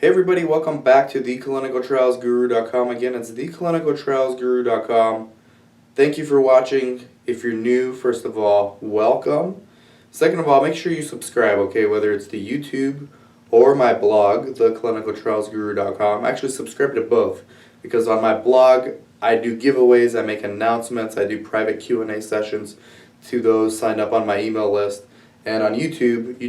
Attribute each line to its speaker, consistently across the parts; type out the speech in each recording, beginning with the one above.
Speaker 1: Hey everybody, welcome back to theclinicaltrialsguru.com. Again, it's theclinicaltrialsguru.com. Thank you for watching. If you're new, first of all, welcome. Second of all, make sure you subscribe, okay, whether it's the YouTube or my blog, theclinicaltrialsguru.com. Actually, subscribe to both, because on my blog, I do giveaways, I make announcements, I do private Q&A sessions to those signed up on my email list. And on YouTube,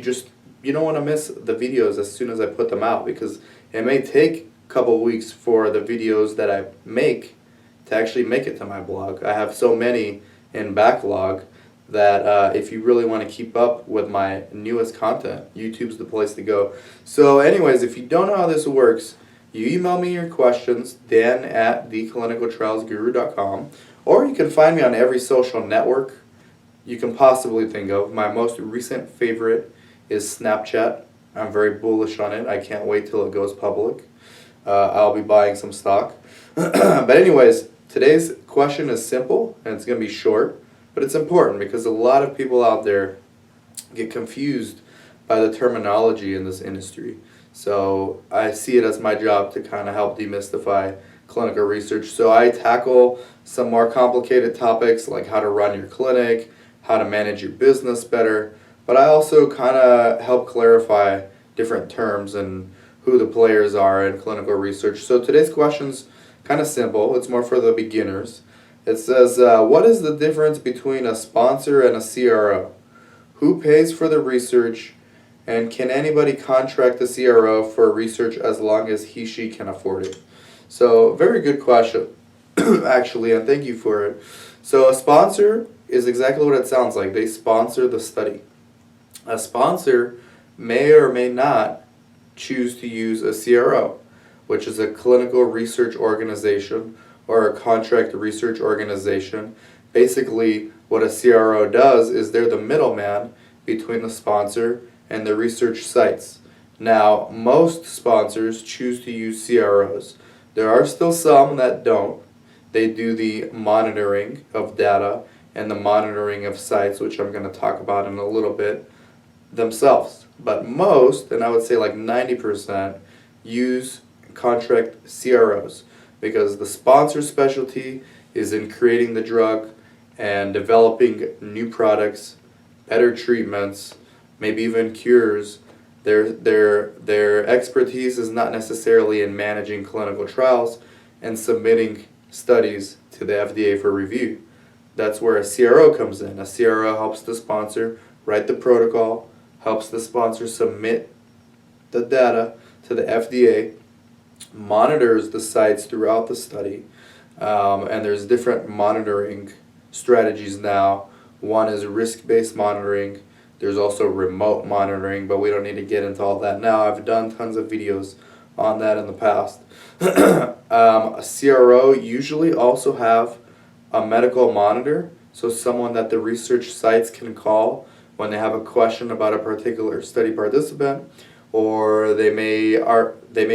Speaker 1: you don't want to miss the videos as soon as I put them out, because it may take a couple weeks for the videos that I make to actually make it to my blog. I have so many in backlog that if you really want to keep up with my newest content, YouTube's the place to go. So anyways, if you don't know how this works, you email me your questions, dan@theclinicaltrialsguru.com, or you can find me on every social network you can possibly think of. My most recent favorite is Snapchat. I'm very bullish on it. I can't wait till it goes public. I'll be buying some stock. But anyways, today's question is simple, and it's going to be short, but it's important because a lot of people out there get confused by the terminology in this industry. So I see it as my job to kind of help demystify clinical research. So I tackle some more complicated topics like how to run your clinic, how to manage your business better, but I also kind of help clarify different terms and who the players are in clinical research. So today's question's kind of simple. It's more for the beginners. It says, what is the difference between a sponsor and a CRO? Who pays for the research? And can anybody contract the CRO for research as long as he/she can afford it? So very good question, actually, and thank you for it. So a sponsor is exactly what it sounds like. They sponsor the study. A sponsor may or may not choose to use a CRO, which is a clinical research organization or a contract research organization. Basically, what a CRO does is they're the middleman between the sponsor and the research sites. Now, most sponsors choose to use CROs. There are still some that don't. They do the monitoring of data and the monitoring of sites, which I'm going to talk about in a little bit, themselves. But most, and I would say like 90%, use contract CROs because the sponsor specialty is in creating the drug and developing new products, better treatments, maybe even cures. Their expertise is not necessarily in managing clinical trials and submitting studies to the FDA for review. That's where a CRO comes in. A CRO helps the sponsor write the protocol, helps the sponsor submit the data to the FDA, monitors the sites throughout the study, and there's different monitoring strategies now. One is risk-based monitoring. There's also remote monitoring, but we don't need to get into all that now. I've done tons of videos on that in the past. A CRO usually also have a medical monitor, so someone that the research sites can call when they have a question about a particular study participant, or they may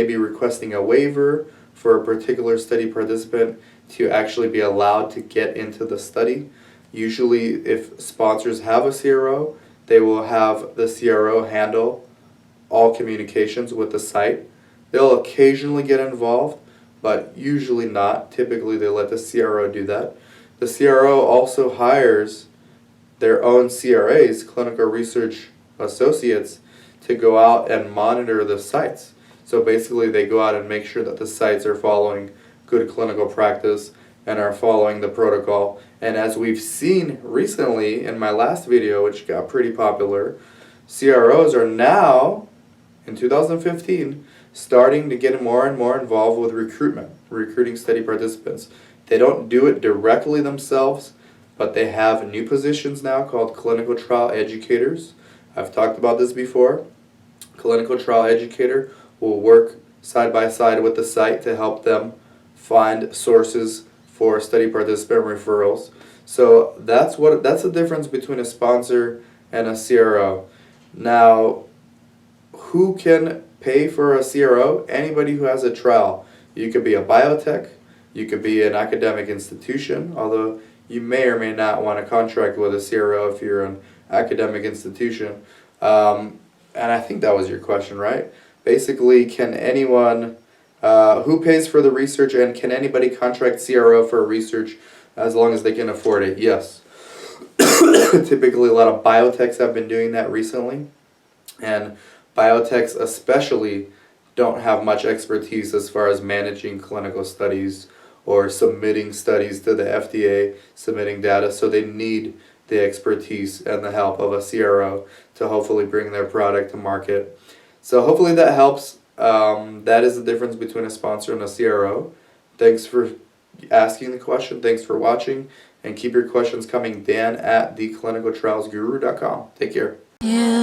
Speaker 1: be requesting a waiver for a particular study participant to actually be allowed to get into the study. Usually, if sponsors have a CRO, they will have the CRO handle all communications with the site. They'll occasionally get involved, but usually not. Typically, they let the CRO do that. The CRO also hires their own CRAs, clinical research associates, to go out and monitor the sites. So basically they go out and make sure that the sites are following good clinical practice and are following the protocol. And as we've seen recently in my last video, which got pretty popular, CROs are now, in 2015, starting to get more and more involved with recruiting study participants. They don't do it directly themselves, but they have new positions now called clinical trial educators. I've talked about this before. Clinical trial educator will work side by side with the site to help them find sources for study participant referrals. So that's the difference between a sponsor and a CRO. Now, who can pay for a CRO? Anybody who has a trial. You could be a biotech, you could be an academic institution, although you may or may not want to contract with a CRO if you're an academic institution. And I think that was your question, right? Basically, can anyone, who pays for the research, and can anybody contract CRO for research as long as they can afford it? Yes. Typically, a lot of biotechs have been doing that recently, and biotechs especially don't have much expertise as far as managing clinical studies or submitting studies to the FDA, submitting data, so they need the expertise and the help of a CRO to hopefully bring their product to market. So hopefully that helps. That is the difference between a sponsor and a CRO. Thanks for asking the question. Thanks for watching. And keep your questions coming. Dan at theclinicaltrialsguru.com. Take care. Yeah.